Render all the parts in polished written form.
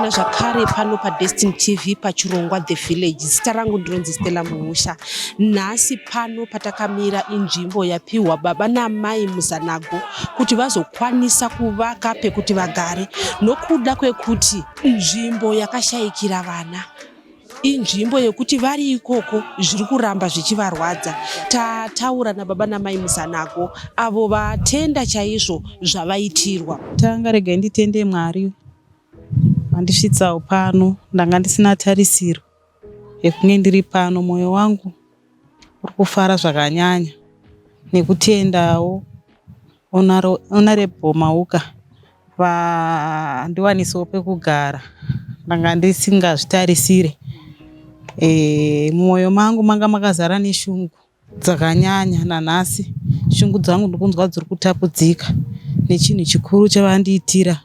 Ndauya zvakare pano paDestiny TV pachirongwa The Village. Zita rangu ndinonzi Stella Mumusha. Nhasi pano patakamira inzvimbo yapiwa baba namai muzanago kuti vazokwanisa kuvaka pekuti vagare nokuda kwekuti nzvimbo yakashayikira vana. Inzvimbo yekuti vari ikoko zviri kuramba zvichivarwadza. Tataura nababa namai muzanago avo vatenda chaizvo zvavaitirwa. Tanga rega nditende Mwari andisvitsawo pano ndanga ndisina tarisiro yekunge ndiri pano. Moyo wangu uri kufara zvakanyanya nekutendawo Honorable Mauka vandiwanisawo pekugara ndanga ndisingazvitarisire. Mumwoyo mangu manga makazara neshungu dzakanyanya. Nanhasi shungu dzangu ndikunzwa dziri kutapudzika nechinhu chikuru chavandiitira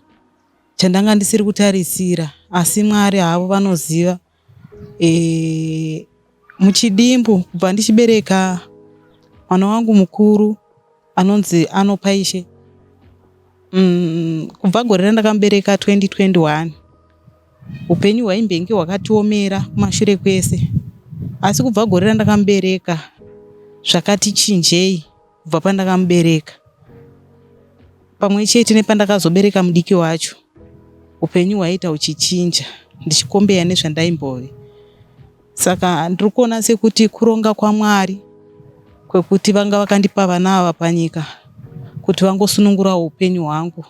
chandanga ndisiri kutarisira, asi Mwari havo vanoziva. Muchidimbu kubva ndichibereka mwana wangu mukuru anonzi Anopaishe, kubva gore randakamubereka 2021 upenyu hwaimbenge hwakatiomera kumashure kwese, asi kubva gore randakamubereka zvakati chinjei. Kubva pandakamubereka pamwe chete nepandakazobereka mudiki wacho, upenyu hwaita huchichinja ndichikombeya nezvandaimbove. Saka ndiri kuona sekuti kuronga kwaMwari kwekuti vanga vakandipa vana ava panyika kuti vangosunungurawo upenyu hwangu.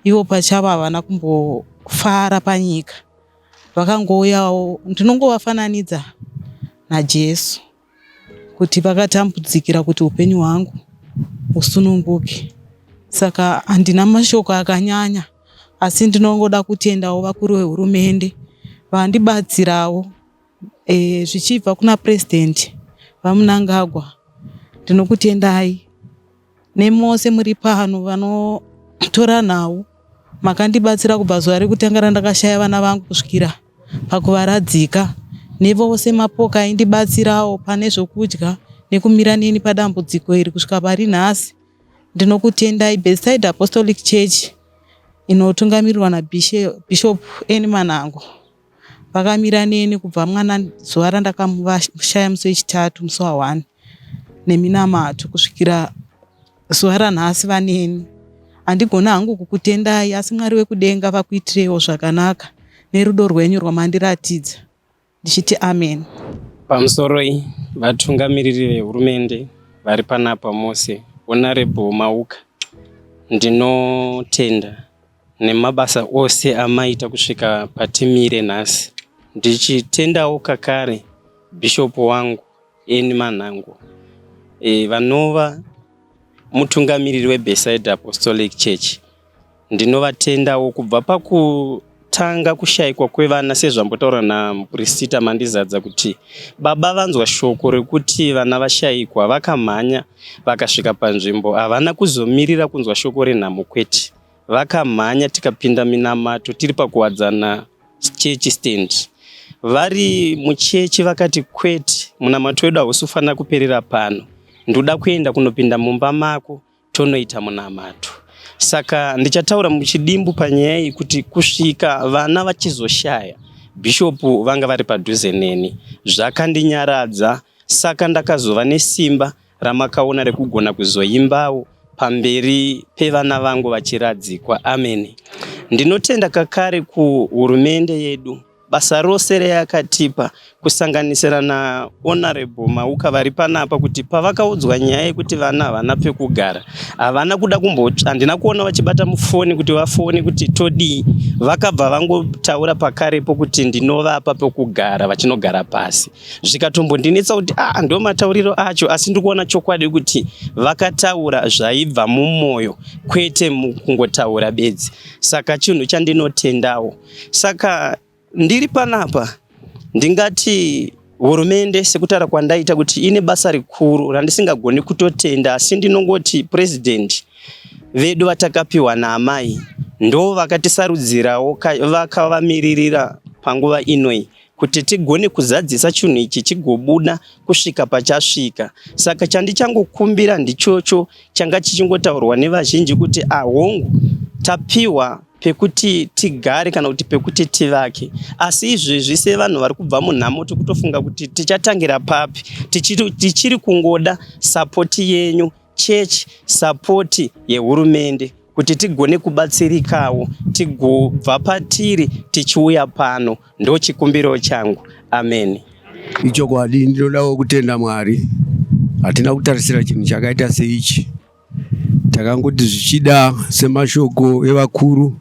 Ivo pachavo havana kumbofara panyika, vakangouyawo. Ndinongovafananidza naJesu kuti vakatambudzikira kuti upenyu hwangu husununguke. Saka handina mashoko akanyanya, asi ndinongoda kutendawo vakuru vehurumende vandibatsirawo. Zvichibva kuna President vaMnangagwa, ndinokutendai nemose muri pano vanotora nhau. Makandibatsira kubva zuva rekutanga randakashaya vana vangu kusvikira pakuvaradzika. Nevose mapoka aindibatsirawo pane zvokudya nekumira neni padambudziko iri kusvika pari nhasi. Ndinokutendai. Bedside Apostolic Church inotungamirirwa naBishop N Manango vakamira neni kubva mwana zuva randakamushaya musi wechitatu, musi wa1 neminamato kusvikira zuva ranhasi vaneni. Handigona hangu kukutendai, asi Mwari wekudenga vakuitirewo zvakanaka nerudo rwenyu rwamandiratidza. Ndichiti amen. Pamusoro vatungamiriri vehurumende vari panapa mose, Honorable Mauka, ndinotenda nemabasa ose amaita kusvika patimire nhasi. Ndichitendawo kakare Bishop wangu N Manango, vanova mutungamiriri weBedside Apostolic Church. Ndinovatendawo kubva pakutanga kushayikwa kwevana, sezvambotaura naMuprista Mandizadza kuti baba vanzwa shoko rekuti vana vashayikwa vakamhanya vakasvika panzvimbo. Havana kuzomirira kunzwa shoko renhamo kwete, vakamhanya tikapinda minamato tiri pakuwadzana church stand. Vari muchechi vakati kwete, munamato wedu hausi kufanira kuperera pano, ndoda kuenda kunopinda mumba mako tonoita munamato. Saka ndichataura muchidimbu panyaya iyi kuti kusvika vana vachizoshaya, Bishop vanga vari padhuze neni. Zvakandinyaradza, saka ndakazova nesimba ramakaona rekugona kuzoimbawo pamberi pevana vangu vachiradzikwa. Amen. Ndinotenda kakare kuhurumende yedu basa rose rayakatipa, kusanganisira na Honorable Mauka vari panapa, kuti pavakaudzwa nyaya yekuti vana havana pekugara, havana kuda kumbotsva. Handina kuona vachibata mufoni kuti vafone kuti todii. Vakabva vangotaura pakarepo kuti ndinovapa pekugara vachinogara pasi. Zvikatombondinetsa kuti ndo matauriro acho, asi ndikuona chokwadi kuti vakataura zvaibva mumwoyo kwete mukungotaura bedzi. Saka chinhu chandinotendawo. Saka ndiri panapa ndingati hurumende sekutaura kwandaita kuti ine basa rikuru randisingagoni kutotenda, asi ndinongoti President vedu vatakapiwa naamai ndo vakatisarudzirawo vakavamiririra panguva inoi kuti tigone kuzadzisa chinhu ichi chigobuda kusvika pachasvika. Saka chandichakumbira ndichocho changa chichingotaurwa nevazhinji kuti hongu tapiwa pekuti tigare kana kuti pekuti tivake. Asi izvezvi sevanhu vari kubva munhamo tikutofunga kuti tichatangira papi, tichiri kungoda sapoti yenyu chechi, sapoti yehurumende kuti tigone kubatsirikawo tigobva patiri tichiuya pano. Ndo chikumbiro changu. Amen. Ichokwadi ndinodawo kutenda Mwari. Hatina kutarisira chinhu chakaita seichi. Takangoti zvichida semashoko evakuru,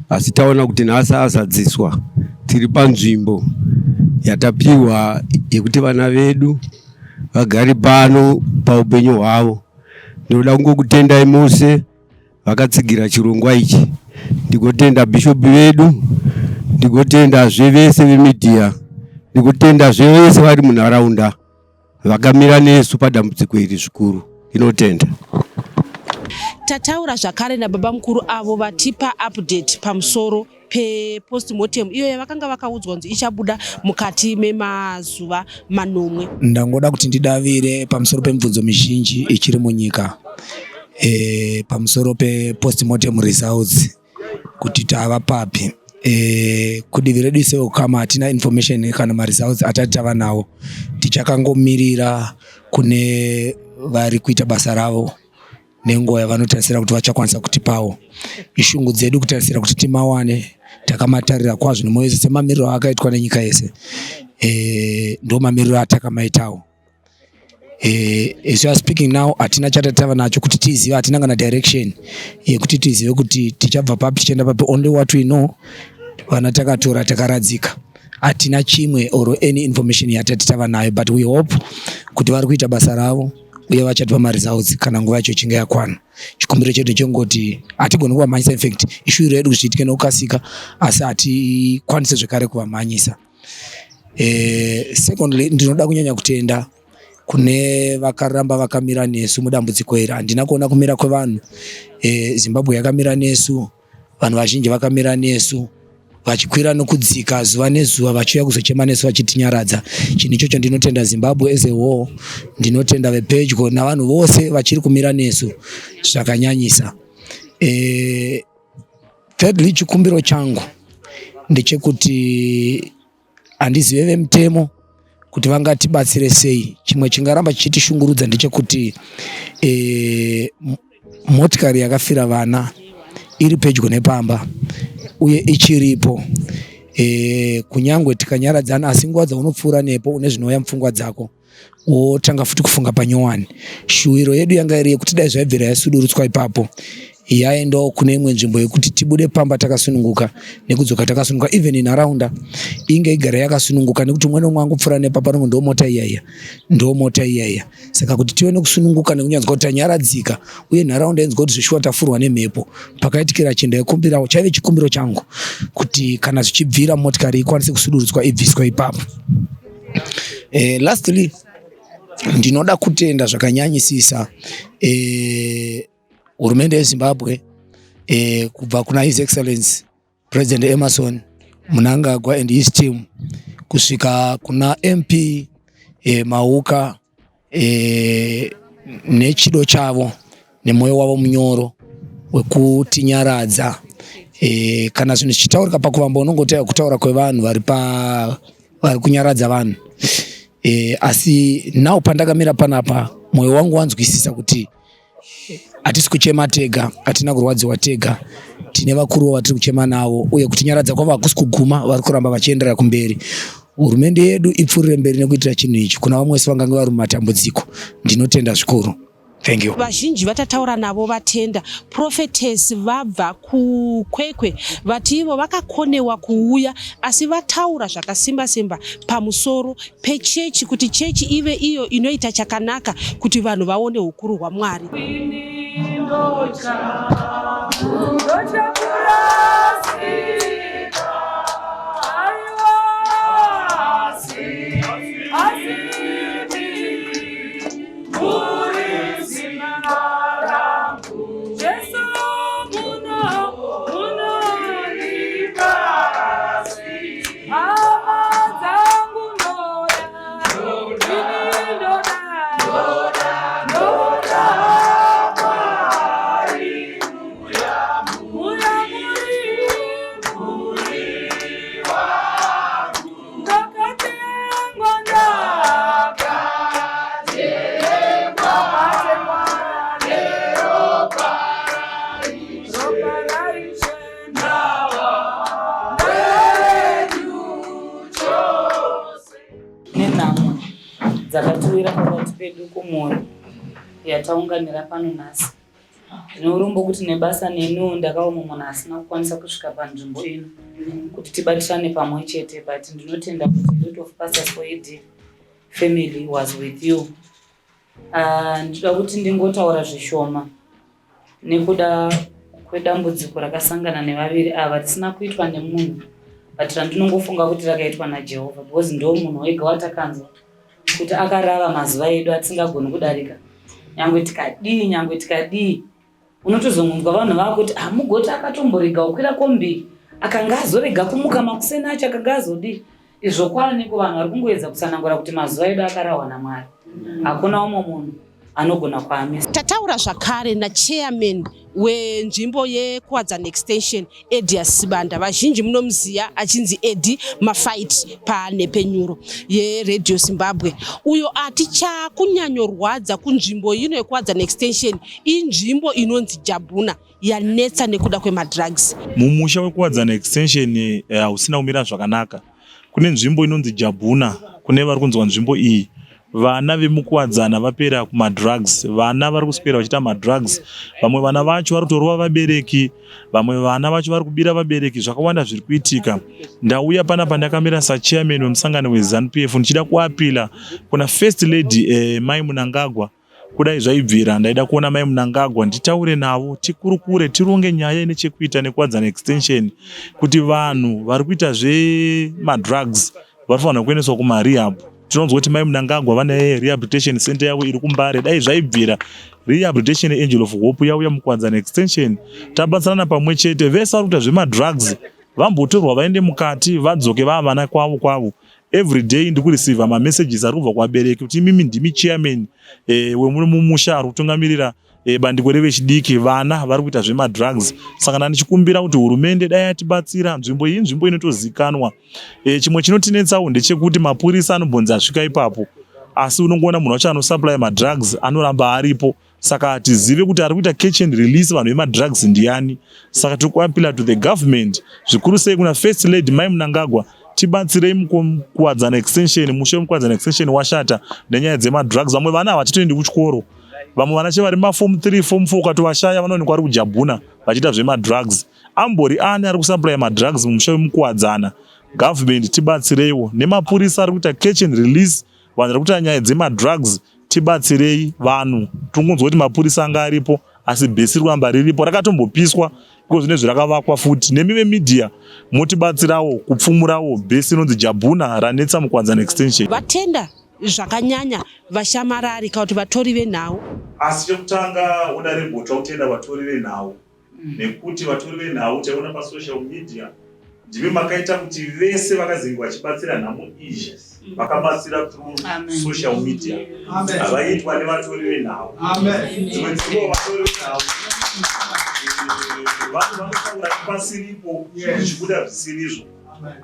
asi taona kuti nhasi azadziswa. Tiri panzvimbo yatapiwa yekuti vana vedu vagare pano paupenyu hwavo. Ndinoda kungokutendai mose vakatsigira chirongwa ichi. Ndikotenda bishopu vedu, ndikotenda zvevese vemedia, ndikotenda zvevese vari munharaunda vakamira nesu padambudziko iri zvikuru. Inotenda. Tataura zvakare nababa mukuru avo vatipa update pamusoro postmortem iyo yavakanga vakaudzwa kuti ichabuda mukati memazuva manomwe. Ndangoda kuti ndidavire pamusoro pemibvunzo mizhinji ichiri munyika pamusoro postmortem results kuti tava papi. Kudivi redu seukama hatina information kana results atati tava nawo. Tichakangomirira kune vari kuita basa ravo nenguva yavanotarisira kuti vachakwanisa kutipawo. Ishungu dzedu kutarisira kuti timawane, takamatarira kwazvo nemoyo wese semamiriro akaitwa nenyika yese. Ndo mamiriro atakamaitawo. As we are speaking now, hatina chatatava nacho kuti tizive, hatina kana direction yekuti tizive kuti tichabva papi tichienda papi. Only what we know, vana takatora takaradzika. Hatina chimwe or any information yatati tava nayo, but we hope kuti vari kuita basa ravo uye vachatipa maresults kana nguva yacho ichinge yakwana. Chikumbiro chedu chengoti hatigoni kuvamhanyisa. In fact, ishuviro yedu kuti zviitike nokukasika, asi hatikwanise zvekare kuvamhanyisa. Secondly, ndinoda kunyanya kutenda kune vakaramba vakamira nesu mudambudziko iri. Handina kuona kumira kwevanhu. Zimbabwe yakamira nesu, vanhu vazhinji vakamira nesu, vachikwira nokudzika zuva nezuva, vachiuya kuzochema nesu vachitinyaradza. Chinhu ichocho ndinotenda Zimbabwe as a whole, ndinotenda vepedyo navanhu vose vachiri kumira nesu zvakanyanyisa. Thirdly, chikumbiro changu ndechekuti handizive vemutemo kuti vangatibatsire sei. Chimwe chingaramba chichitishungurudza ndechekuti motikari yakafira vana iri pedyo nepamba uye ichiripo. Kunyangwe tikanyaradzana, asi nguva dzaunopfuura nepo une zvinouya mupfungwa dzako, wotanga futi kufunga panyowani. Shuwiro yedu yanga iri yekuti dai zvaibvira yasudurutswa ipapo, yaendawo kune imwe nzvimbo yekuti tibude pamba takasununguka nekudzoka takasununguka. Even nharaunda inge igara yakasununguka, nekuti umwe nomwe angopfuura nepapa nomwe ndo mota iyaiya. Saka kuti tive nekusununguka nekunyanzwa kuti tanyaradzika uye nharaunda inzwa kuti zvishuwa tafurwa nemhepo pakaitikira chenda yekumbirawo, chaive chikumbiro changu kuti kana zvichibvira motikari ikwanise kusudurutswa ibviswa ipapo. Lastly, ndinoda kutenda zvakanyanyisisa hurumende yeZimbabwe kubva kuna His Excellency President Emerson Mnangagwa and his team kusvika kuna MP Mauka nechido chavo nemoyo wavo munyoro wekutinyaradza. Kana zvinhu zvichitaurika pakuvamba unongotaya kutaura kwevanhu vari kunyaradza vanhu. Asi nawo pandakamira panapa, moyo wangu wanzwisisa kuti hatisi kuchema tega, hatina kurwadziwa tega. Tine vakuru vatiri kuchema navo, uye kutinyaradza kwavo hakusi kuguma, vari kuramba vachienderera kumberi. Hurumende yedu ipfuurire mberi nekuitira chinhu ichi kuna vamwe vese vangange vari mumatambudziko. Ndinotenda zvikuru. Thank you. Vazhinji vatataura navo vatenda. Prophetess vabva kukwekwe vati ivo vakakonewa kuuya, asi vataura zvakasimba simba pamusoro pechechi, kuti chechi ive iyo inoita chakanaka kuti vanhu vaone ukuru hwaMwari. dzakatiwira pakati pedu kumhuri yataunganira pano nhasi. Ndinorombo kuti nebasa nenu ndakaona munhu asina kukwanisa kusvika panzvimbo ino kuti tibatirane pamwe chete, but ndinotenda kuti a lot of pastors for AD family was with you. Ndinoda kuti ndingotaura zvishoma nekuda kwedambudziko rakasangana nevaviri ava risina kuitwa nemunhu, but randinongofunga kuti rakaitwa naJehovha, because ndo munhu wega watakanzwa kuti akarava mazuva edu atisingagoni kudarika. Nyangwe tikadii unotozongonzwa vanhu vakuti mugoti akatomborega kukwira kombi akanga azorega kumuka makuseni acho akanga azodii. Izvo kwaaniko vanhu vari kungoedza kusanangura kuti mazuva edu akaravwa naMwari. Hakuna umwe munhu anogona kuamisa. Tataura zvakare nachairman wenzvimbo yeKuwadzana Extension Edias Sibanda, vazhinji munomuziva achinzi Eddie Mafight paNepenyuro yeRadio Zimbabwe, uyo aticha kunyanyorwadza kunzvimbo ino yeKuwadzana Extension inzvimbo inonzi Jabuna yanetsa nekuda kwemadrugs. Mumusha weKuwadzana Extension usina kumira zvakanaka. Kune nzvimbo inonzi Jabuna, kune vari kunzwa nzvimbo iyi vana vemukuwadzana vapera kumadrugs, vana vari kuswera vachita madrugs, vamwe vana vacho vari kutorova vabereki, vamwe vana vacho vari kubira vabereki, zvakawanda zviri kuitika. Ndauya panapa ndakamira sachairman wemusangano weZANU-PF ndichida kuapila kuna First Lady Mai Mnangagwa. Kudai zvaibvira ndaida kuona Mai Mnangagwa nditaure navo, tikurukure, tironge nyaya ine chekuita neKuwadzana Extension kuti vanhu vari kuita zvemadrugs vanofanira kuendeswa kumarehab. Tinonzwa kuti Mai Mnangagwa vane rehabilitation center yavo iri kuMbare. Dai zvaibvira rehabilitation Angel of Hope yauya muKuwadzana Extension, tabatsirana pamwe chete, vese vari kuita zvemadrugs vambotorwa vaende mukati vadzoke vavana kwavo. Every day ndikureceiva mamessages ari kubva kuvabereki kuti mimi ndimi chairman wemumusha ari kutungamirira bandiko revechidiki, vana vari kuita zvemadrugs. Saka ndichikumbira kuti hurumende dai yatibatsira, nzvimbo iyi nzvimbo inotozikanwa. Chimwe chinotinetsawo ndechekuti mapurisa anombonzi asvika ipapo, asi unongoona munhu wacho anosupply madrugs anoramba aripo. Saka tizive kuti ari kuita catch and release vanhu vemadrugs ndiani. Saka tiri kuapila to the government, zvikuru sei kuna First Lady Mai Mnangagwa, tibatsirei muKuwadzana Extension, mushe muKuwadzana Extension washata nenyaya dzemadrugs. Vamwe vana havachitoendi kuchikoro, vamwe vana chevari maform 3 form 4 ukatowashaya vanoonekwa vari kuJabuna vachiita zvemadrugs. Ambori ani ari kusupply madrugs mumusha wemuKuwadzana. Government tibatsireiwo, nemapurisa ari kuita catch and release vanhu vari kuita nyaya dzemadrugs, tibatsirei vanhu. Tinongonzwa kuti mapurisa anga aripo asi bhesi ramba riripo rakatombopiswa iko zvine zvirakavakwa futi. Nemive media motibatsirawo kupfumurawo bhesi inonzi Jabuna ranetsa muKuwadzana Extension. Vatenda zvakanyanya vashamarari kuti vatori venhau. Asi chekutanga oda rebhotwa kutenda vatori venhau, nekuti vatori venhau taiona pasocial media ndimi makaita kuti vese vakazingi vachibatsira nhamo izvi vakabatsira through social media. Havaitwa nevatori venhau. Dzimwe dzimwe vatori venhau vanhu vanotaura pasiripo zvichikuda zvisirizvo,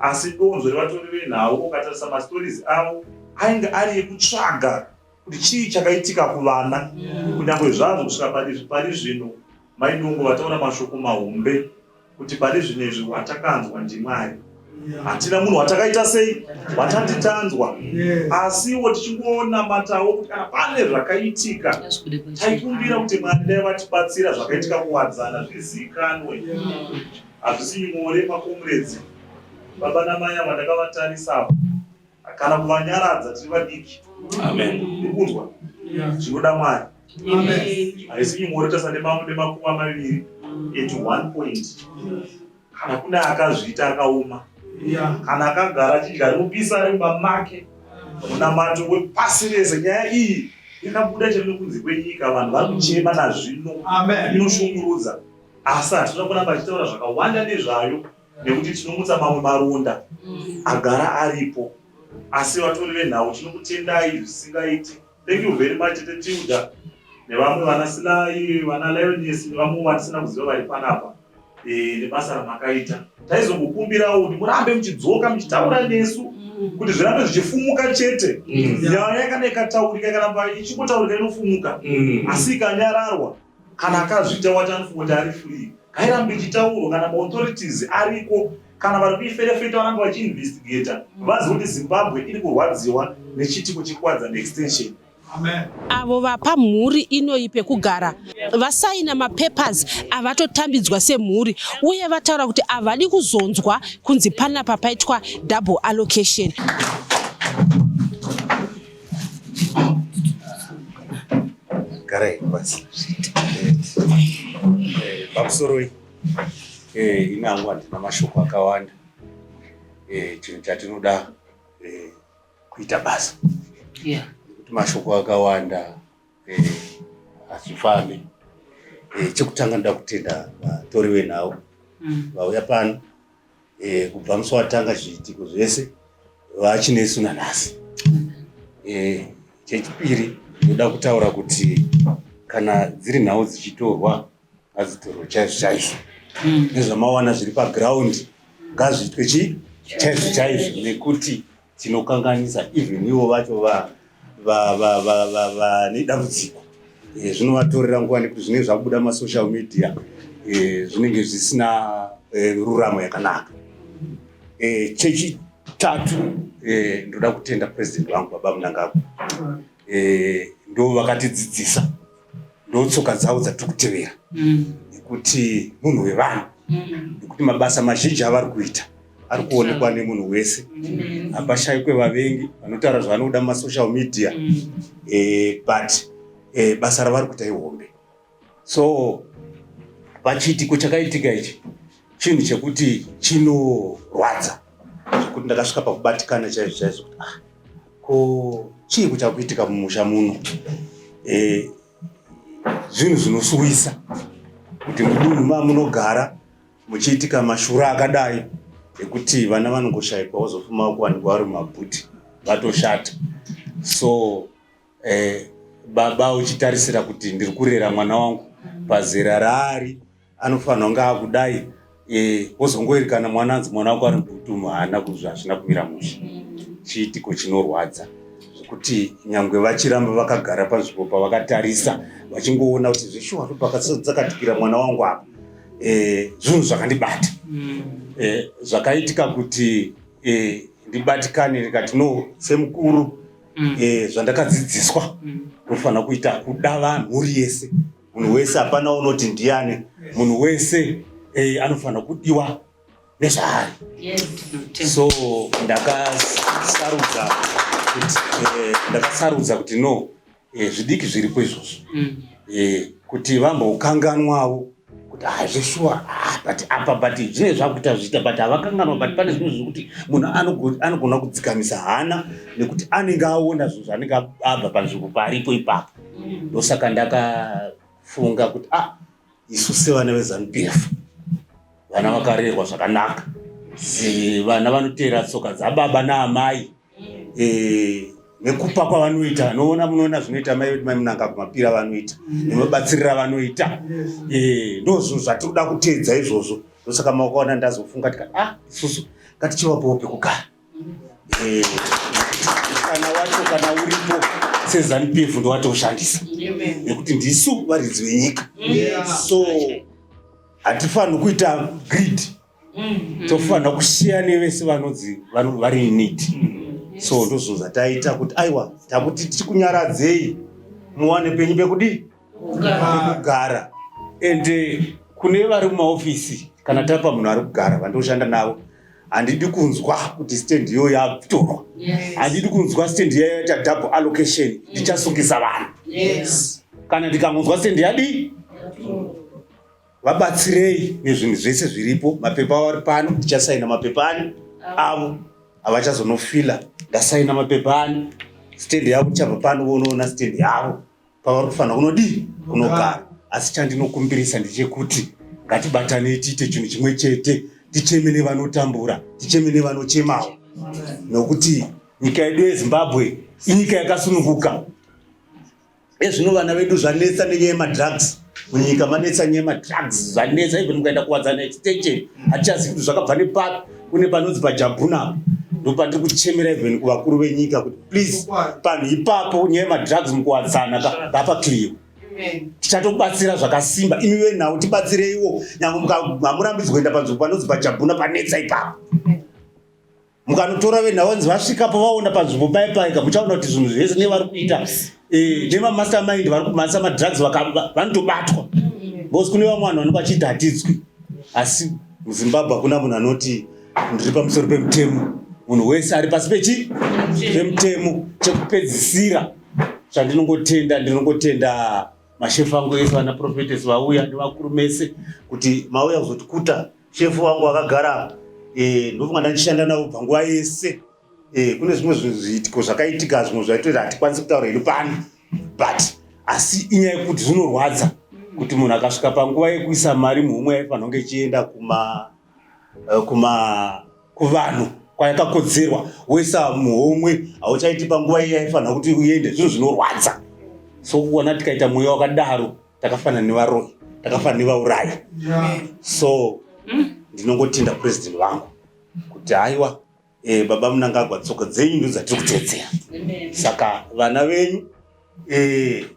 asi donzvo revatori venhau ukatarisa mastories avo ainge ari ekutsvaga kuti chii chakaitika kuvana. Kunyange zvazvo kusvika pari zvino Mai Dongo vataura mashoko mahombe kuti pari zvinezvi watakanzwa ndiMwari. Hatina munhu watakaita sei watanditanzwa, asiwo tichingoona matawo kuti pane zvakaitika. Taikumbira kuti Mwari dai vatibatsira zvakaitika kuwadzana zvizikanwe. Hazvisi nyore makomreds, baba namai ava ndakavatarisa kana kuvanyaradza tiri vadiki. Ndikunzwa zvinoda Mwari. Haisi nyore tasane mamwe makumi maviri at 1 point. Kana kuna akazviita akaoma, kana akagara achigara mupisa ari mumba make, munamato wepasi rese. Nyaya iyi yakabuda chinokunzi kwenyika, vanhu vari kuchema nazvino, inoshungurudza. Asi hatinoda kuramba achitaura zvakawanda nezvayo nekuti tinomutsa mamwe maronda agara aripo. Asi vatori venhau tinokutendai zvisingaiti. Thank you very much Tilda nevamwe vana Silai, vana Lioness nevamwe vatisina kuziva vari panapa nebasa ramakaita. Taizongokumbirawo kuti murambe muchidzoka muchitaura nesu kuti zvirambe zvichifumuka chete. Nyaya kana ikataurika ikaramba ichingotaurika inofumuka, asi ikanyararwa kana akazviita wacho anofunga kuti ari free, ngairambe ichitaurwa kana maauthorities ariko kana vari kuiferefeta vananga vachiinvestigata vaziva kuti Zimbabwe iri kurwadziwa nechitiko chekuwadza neextension. avo vapa mhuri inoyi pekugara vasaina mapepers avatotambidzwa semhuri uye vataura kuti havadi kuzonzwa kunzi panapa paitwa double allocation. Garai basi. Pamusoro inangu handina mashoko akawanda. Chinhu chatinoda kuita basa. Kuti mashoko akawanda asifambe. Chekutanga ndoda kutenda vatori venhau vauya pano kubva musi watanga zviitiko zvese vachinesu nanhasi. Chechipiri ndoda kutaura kuti kana dziri nhau dzichitorwa ngadzitorwe chaizvo chaizvo. Nezvamawana zviri paground ngazviitwe chaizvo chaizvo nekuti tinokanganisa even ivo vacho vane dambudziko. Zvinovatorera nguva nekuti zvinenge zvabuda masocial media zvinenge zvisina ruramo yakanaka. Chechitatu ndoda kutenda president wangu Baba Mnangagwa. Ndo vakatidzidzisa, ndo tsoka dzavo dzatiri kutevera nekuti munhu wevanhu, nekuti mabasa mazhinji avari kuita ari kuonekwa nemunhu wese. Hapashayikwe vavengi vanotaura zvavanoda mumasocial media, but basa ravari kuita ihombe. So pachiitiko chakaitika ichi chinhu chekuti chinorwadza, kuti ndakasvika pakubatikana chaizvo chaizvo kuti ko chii kuchakuitika mumusha muno. Zvinhu zvinosuwisa kuti mudunhu mamunogara muchiitika mashura akadai ekuti vana vanongoshayikwa wozofuma kuwanikwa vari mumabhuti vatoshata. So baba uchitarisira kuti ndiri kurera mwana wangu pazera raari anofanira kunge akudai, wozongoerekana mwana anzi mwana wako ari mubhutumu haana kuzva hazvina kumira mushe. Chiitiko chinorwadza kuti nyangwe vachiramba vakagara panzvimbo pavakatarisa vachingoona kuti zveshuwa pakadzakatikira mwana wangu apa, zvinhu zvakandibata. Zvakaitika kuti ndibatikane ndikati no semukuru zvandakadzidziswa unofanira kuita kuda vanhu mhuri yese. Munhu wese hapana unoti ndiani, munhu wese anofanira kudiwa nezvaari. So ndakasarudza kuti no zvidiki zviripo izvozvo, kuti vambokanganwawo kuti zveshuwa but apa but zvine zvakuita zviita but havakanganwa but pane zvinhu zvekuti munhu anogona kudzikamisa hana nekuti anenge aona zvinhu zvanenge abva panzvimbo paripo ipapo. Ndosaka ndakafunga kuti isu sevana veZANU-PF vana vakarerwa zvakanaka, vana vanotera tsoka dzababa naamai, nekupa kwavanoita. Munoona zvinoita mai Mnangagwa mapira vanoita nemabatsirira vanoita, ndo zvinhu zvatinoda kuteedza izvozvo. Ndosaka makaona ndazofunga tika isusu ngatichivapowo pekugara. Kana wacho kana uripo seZANU-PF ndo watoshandisa nekuti ndisu varidzi venyika. So hatifaniri kuita greed, tofanira kushiya nevese vanodzi vari in need. So ndozvo zvataita kuti aiwa takuti tikunyaradzei muwane penyu pekudi kugara. Ende kune vari mumaofisi kana tapa munhu ari kugara vandoshanda navo, handidi kunzwa kuti stand iyo yatorwa, handidi kunzwa stand iyo yaita double allocation, ndichasungisa vanhu. Kana ndikangonzwa stand yadi vabatsirei nezvinhu zvese zviripo. Mapepa avo ari pano, ndichasaina mapepa ani avo, havachazonofila ndasaina mapepa ani. Stand yavo ichabva pano, unoona stand yavo pavari kufanira kunodii kunogara. Asi chandinokumbirisa ndechekuti ngatibatanei tiite chinhu chimwe chete, ticheme nevanotambura, ticheme nevanochemawo, nokuti nyika yedu yeZimbabwe inyika yakasununguka. Ezvino vana vedu zvanetsa nenyaya yemadrugs munyika, manetsa nyaya yemadrugs zvanetsa. Even mukaenda kuwadzana extension hatichazivi kuti zvakabva nepapi. Kune panonzi paJabuna, ndopandiri kuchemera even kuvakuru venyika kuti please panhu ipapo nyaya yemadrugs mukuwadzana ngapakliwe. tichatobatsira zvakasimba. Imi venhau tibatsireiwo, nyangwe hamurambidzwi kuenda panzvimbo panonzi pachabhuna panetsa ipapo. Mukanotora venhau vanzi vasvika pavaona panzvimbo paipaika, muchaona kuti zvinhu zvese nevari kuita nemamastermind vari kumhasa madrugs vanotobatwa. Because kune vamwe vanhu vanenge vachidhatidzwi, asi muZimbabwe hakuna munhu anoti ndiri pamusoro pemutemo. Munhu wese ari pasi pemutemo. Chekupedzisira ndinongotenda mashefu angu ese vana prophetess vauya nevakuru mese kuti mauya kuzotikuta. Shefu wangu akagara ndofunga ndachishanda navo panguva yese. Kune zvimwe zviitiko zvakaitika, zvimwe zvaitoita hatikwanisi kutaura ino pano, but asi inyaya yekuti zvinorwadza kuti munhu akasvika panguva yekuisa mari muhomwe yaifanira kunge ichienda kuvanhu kwayakakodzerwa, woisa muhomwe hauchaiti panguva iya yaifanira kuti uende. Zvinhu zvinorwadza. So kuona tikaita mweya wakadaro takafanana nevaroyi, takafanana nevaurayi. So ndinongotenda president vangu kuti haiwa, baba Mnangagwa, tsoka dzenyu ndidzo dzatiri kutedzera. Saka vana venyu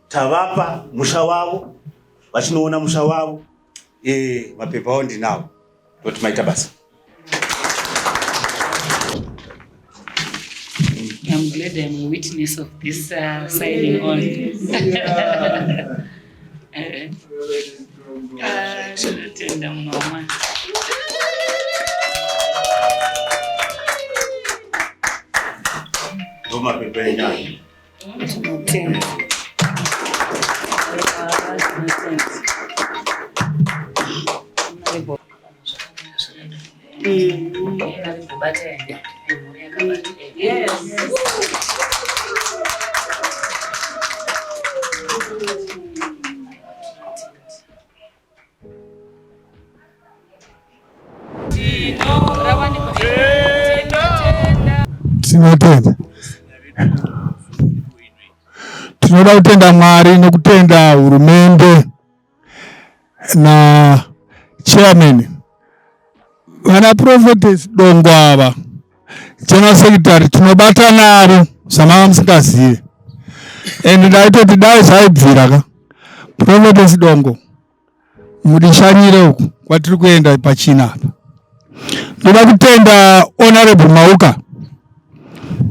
tavapa musha wavo, vachinoona musha wavo, mapepa avo ndinawo, kuti maita basa. I'm glad I'm a witness of this signing on. Tenda mnoma. Toma pepenya. Tenda. Yes. Tinoda kutenda Mwari nokutenda hurumende na chairman vana prophetess Dongo ava general secretary tinobata navo samanga musingazive, ende ndaitoti dai zvaibvira ka prophetess Dongo mudishanyire uku kwatiri kuenda pachina apa. Ndoda kutenda honorable Mauka,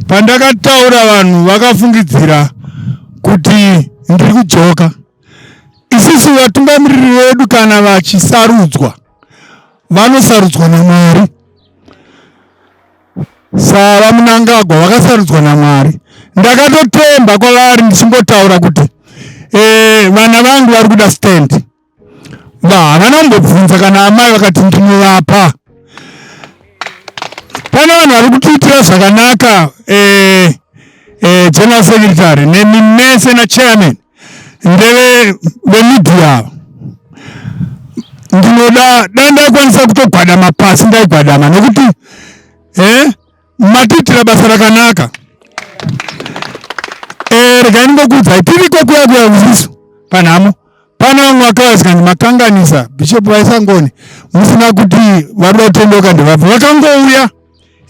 pandakataura vanhu vakafungidzira kuti ndiri kujoka. Isusu vatungamiriri vedu kana vachisarudzwa vanosarudzwa naMwari. Sava Mnangagwa vakasarudzwa naMwari. Ndakatotemba kwavari ndichingotaura kuti vana vangu vari kuda stand. Havana kumbobvunza kana amai vakati ndinovapa. Pane vanhu vari kutiitira zvakanaka, general secretary nemi mese na chairman ndeve vemedia. Ndinoda ndakwanisa kutogwadama pasi ndaigwadama nokuti matiitira basa rakanaka. Regai ndingokuudzai tiriko kuya usisu panhamo. Pane vamwe vakavazikani makanganisa bishop vaisangoni musina kuti vari kutendoka ndevabva vakangouya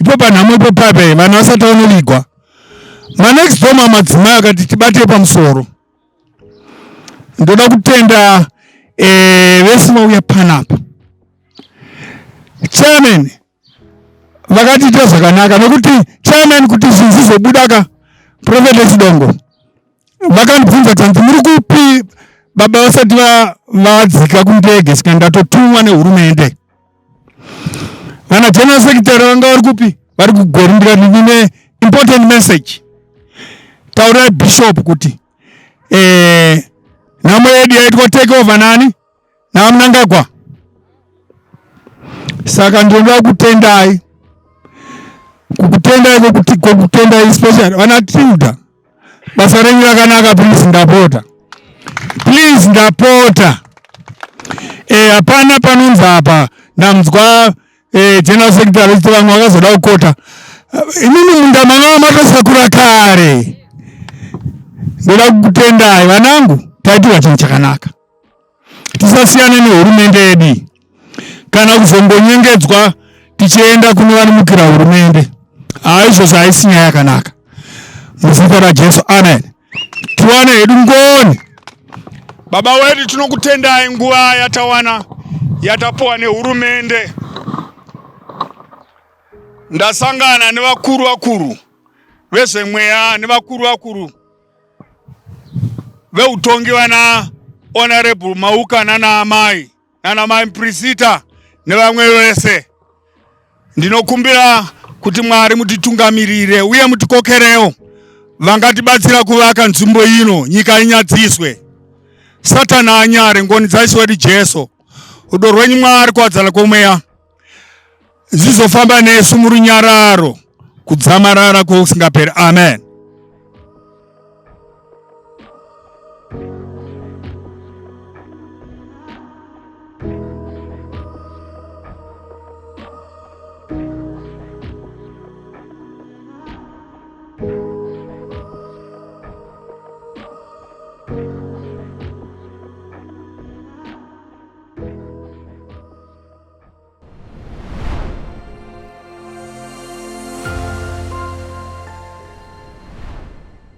ipo panhamo ipo pape vanhu vasati vanovigwa. Manext door madzimai akati tibate pamusoro. Ndoda kutenda vese vauya panapa. Chairman vakatiita zvakanaka nokuti chairman kuti zvinhu zvizobuda prophetess Dongo vakandibvunza kuti muri kupi baba vasati vadzika kundege saka ndatotumwa nehurumende. Vana general secretary vanga vari kupi vari kugorindira ndine important message. Taurai bishop kuti nhamo yedu yaitwa take over nani naMnangagwa. Saka ndinoda kutendai, kukutendai kokutendai special vana Tilda, basa renyu rakanaka. Please ndapota, please ndapota. Hapana panonzi apa ndamzwa general secretary achiti vamwe vakazoda kukota. Inini munda manga matosakura kare. Ndoda kukutendai vanangu, taitiwa chinhu chakanaka. Tisasiyane nehurumende yedu kana kuzongonyengedzwa tichienda kune vanomukira hurumende. Izvozvo haisi nyaya yakanaka. Muzita raJesu, amen. Tiwane hedu ngoni Baba wedu tinokutendai nguva yatawana yatapuwa nehurumende. Ndasangana nevakuru vezvemweya nevakuru veutongi vana Honorable Mauka nana Amai Muprisita nevamwe vese. Ndinokumbira kuti Mwari mutitungamirire uye mutikokerewo vangatibatsira kuvaka nzvimbo ino nyika inyadziswe. Satana anyare ngoni dzaiswa wedu Jesu. Rudo rwenyu Mwari kwadzala kwomweya zizofamba nesu murunyararo kudzamarara kwokusingaperi. Amen.